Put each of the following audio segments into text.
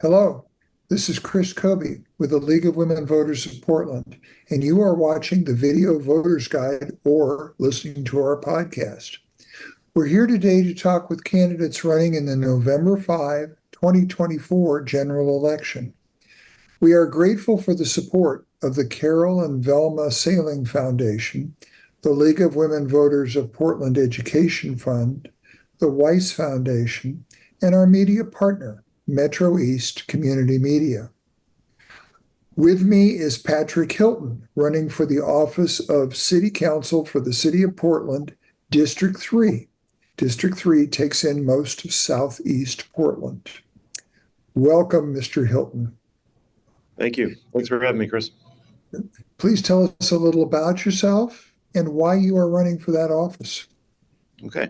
Hello, this is Chris Kobe with the League of Women Voters of Portland, and you are watching the Video Voters Guide or listening to our podcast. We're here today to talk with candidates running in the November 2024 general election. We are grateful for the support of the Carol and Velma Sailing Foundation, the League of Women Voters of Portland Education Fund, the Weiss Foundation, and our media partner, Metro East Community Media. With me is Patrick Hilton, running for the office of City Council for the City of Portland, District 3. District 3 takes in most of Southeast Portland. Welcome, Mr. Hilton. Thank you. Thanks for having me, Chris. Please tell us a little about yourself and why you are running for that office. Okay.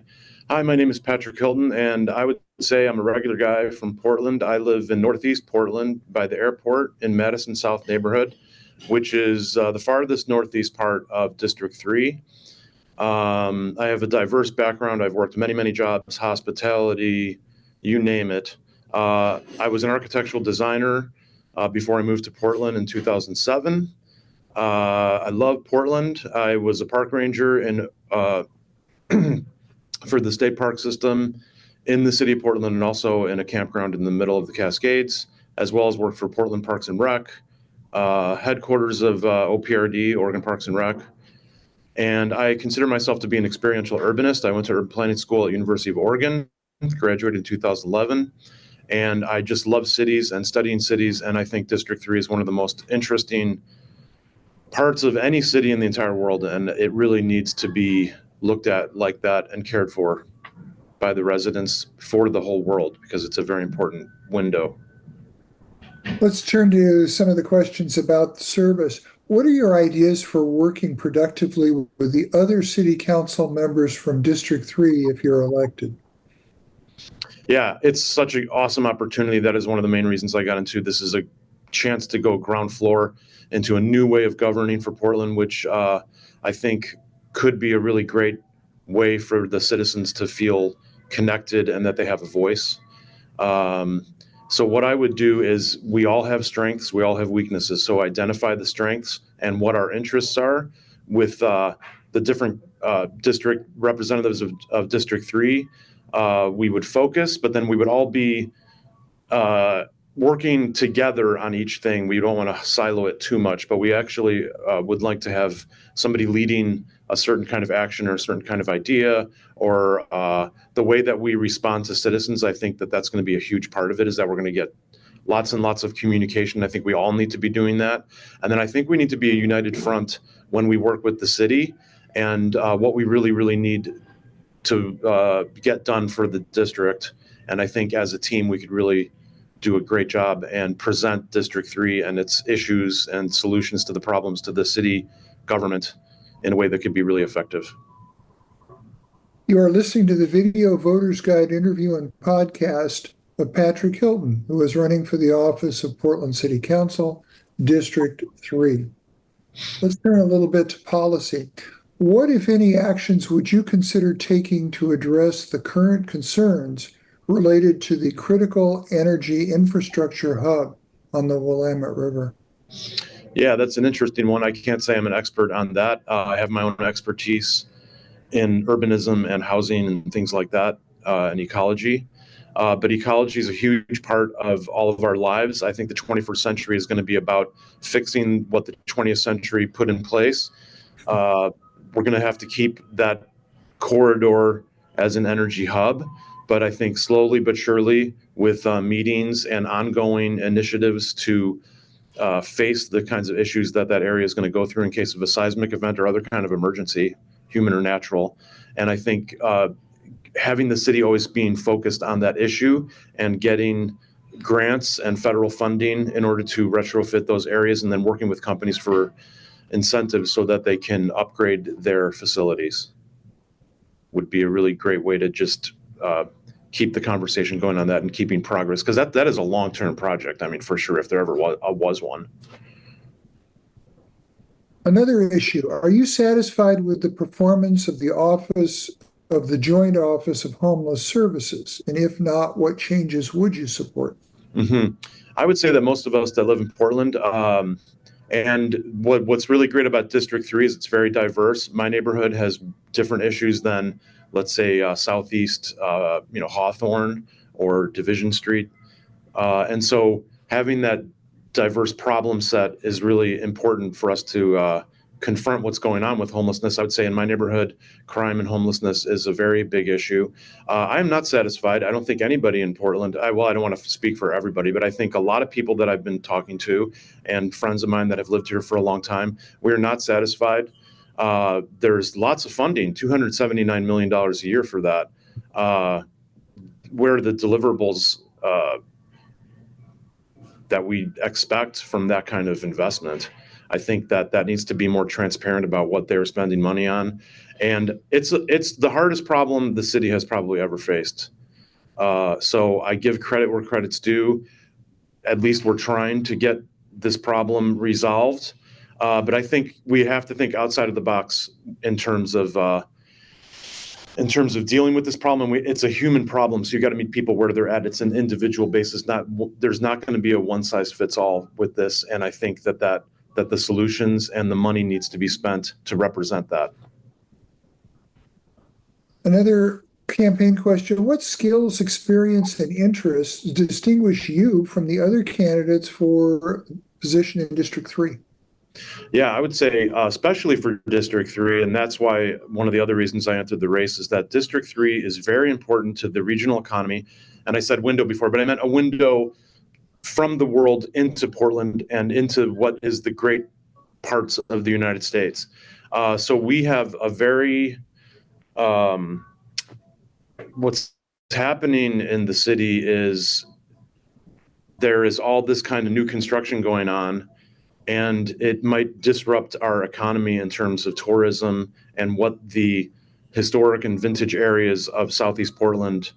Hi, my name is Patrick Hilton, and I would say I'm a regular guy from Portland. I live in Northeast Portland by the airport in Madison South neighborhood, which is the farthest northeast part of District 3. I have a diverse background. I've worked many jobs, hospitality, you name it. I was an architectural designer before I moved to Portland in 2007. I love Portland. I was a park ranger in for the state park system in the city of Portland, and also in a campground in the middle of the Cascades, as well as worked for Portland Parks and Rec, headquarters of OPRD, Oregon Parks and Rec. And I consider myself to be an experiential urbanist. I went to urban planning school at University of Oregon, graduated in 2011. And I just love cities and studying cities. And I think District 3 is one of the most interesting parts of any city in the entire world. And it really needs to be looked at like that and cared for by the residents for the whole world, because it's a very important window. Let's turn to some of the questions about the service. What are your ideas for working productively with the other city council members from District 3 if you're elected? Yeah, it's such an awesome opportunity. That is one of the main reasons I got into this. Is a chance to go ground floor into a new way of governing for Portland, which I think could be a really great way for the citizens to feel connected and that they have a voice. So what I would do is, we all have strengths, we all have weaknesses. So identify the strengths and what our interests are with the different district representatives of District 3. We would focus, but then we would all be working together on each thing. We don't want to silo it too much, but we actually would like to have somebody leading a certain kind of action or a certain kind of idea, or the way that we respond to citizens. I think that that's going to be a huge part of it, is that we're going to get lots and lots of communication. I think we all need to be doing that. And then I think we need to be a united front when we work with the city, and what we really need to get done for the district. And I think as a team, we could really do a great job and present District 3 and its issues and solutions to the problems to the city government in a way that could be really effective. You are listening to the Video Voters Guide interview and podcast of Patrick Hilton, who is running for the office of Portland City Council, District 3. Let's turn a little bit to policy. What, if any, actions would you consider taking to address the current concerns related to the critical energy infrastructure hub on the Willamette River? Yeah, that's an interesting one. I can't say I'm an expert on that. I have my own expertise in urbanism and housing and things like that, and ecology. But ecology is a huge part of all of our lives. I think the 21st century is going to be about fixing what the 20th century put in place. We're going to have to keep that corridor as an energy hub. But I think slowly but surely, with meetings and ongoing initiatives to face the kinds of issues that area is going to go through in case of a seismic event or other kind of emergency, human or natural. And I think having the city always being focused on that issue and getting grants and federal funding in order to retrofit those areas, and then working with companies for incentives so that they can upgrade their facilities, would be a really great way to just keep the conversation going on that and keeping progress, because that is a long-term project. I mean, for sure, if there ever was one. Another issue, are you satisfied with the performance of the office of the Joint Office of Homeless Services? And if not, what changes would you support? hmm I would say that most of us that live in Portland, and what's really great about District 3 is it's very diverse. My neighborhood has different issues than, let's say, Southeast, Hawthorne or Division Street. And so having that diverse problem set is really important for us to confront what's going on with homelessness. I would say in my neighborhood, crime and homelessness is a very big issue. I am not satisfied. I don't think anybody in Portland, I don't want to speak for everybody, but I think a lot of people that I've been talking to and friends of mine that have lived here for a long time, we're not satisfied. There's lots of funding, $279 million a year for that. Where the deliverables that we expect from that kind of investment. I think that needs to be more transparent about what they're spending money on, and it's the hardest problem the city has probably ever faced. So I give credit where credit's due. At least we're trying to get this problem resolved, but I think we have to think outside of the box in terms of dealing with this problem. It's a human problem, so you got to meet people where they're at. It's an individual basis. There's not going to be a one size fits all with this, and I think that the solutions and the money needs to be spent to represent that. Another campaign question: what skills, experience, and interests distinguish you from the other candidates for position in District 3? Yeah, I would say, especially for District 3, and that's why one of the other reasons I entered the race is that District 3 is very important to the regional economy. And I said window before, but I meant a window from the world into Portland and into what is the great parts of the United States. So we have a very, what's happening in the city is there is all this kind of new construction going on, and it might disrupt our economy in terms of tourism and what the historic and vintage areas of Southeast Portland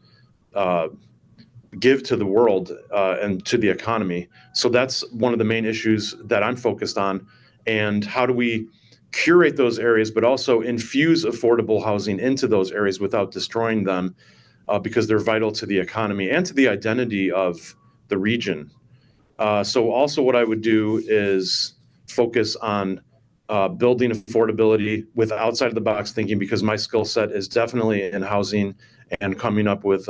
give to the world and to the economy. So that's one of the main issues that I'm focused on. And how do we curate those areas, but also infuse affordable housing into those areas without destroying them, because they're vital to the economy and to the identity of the region. So also what I would do is focus on building affordability with outside of the box thinking, because my skill set is definitely in housing and coming up with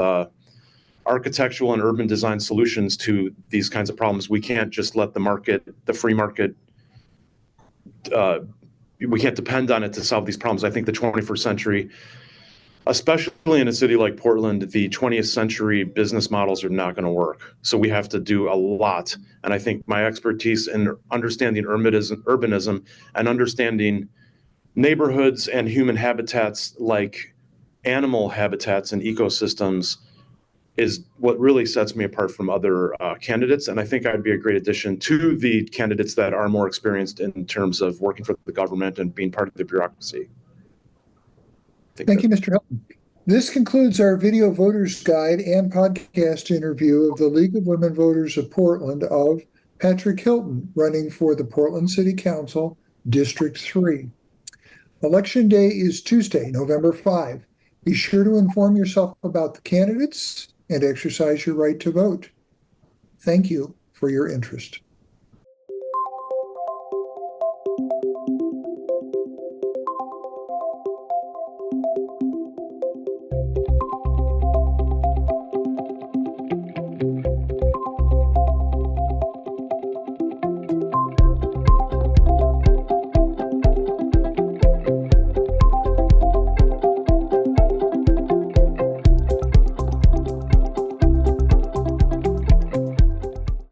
architectural and urban design solutions to these kinds of problems. We can't just let the free market, we can't depend on it to solve these problems. I think the 21st century, especially in a city like Portland, the 20th century business models are not going to work. So we have to do a lot. And I think my expertise in understanding urbanism and understanding neighborhoods and human habitats like animal habitats and ecosystems is what really sets me apart from other candidates. And I think I'd be a great addition to the candidates that are more experienced in terms of working for the government and being part of the bureaucracy. Thank you, Mr. Hilton. This concludes our video voters guide and podcast interview of the League of Women Voters of Portland of Patrick Hilton, running for the Portland City Council, District 3. Election day is Tuesday, November 5. Be sure to inform yourself about the candidates and exercise your right to vote. Thank you for your interest.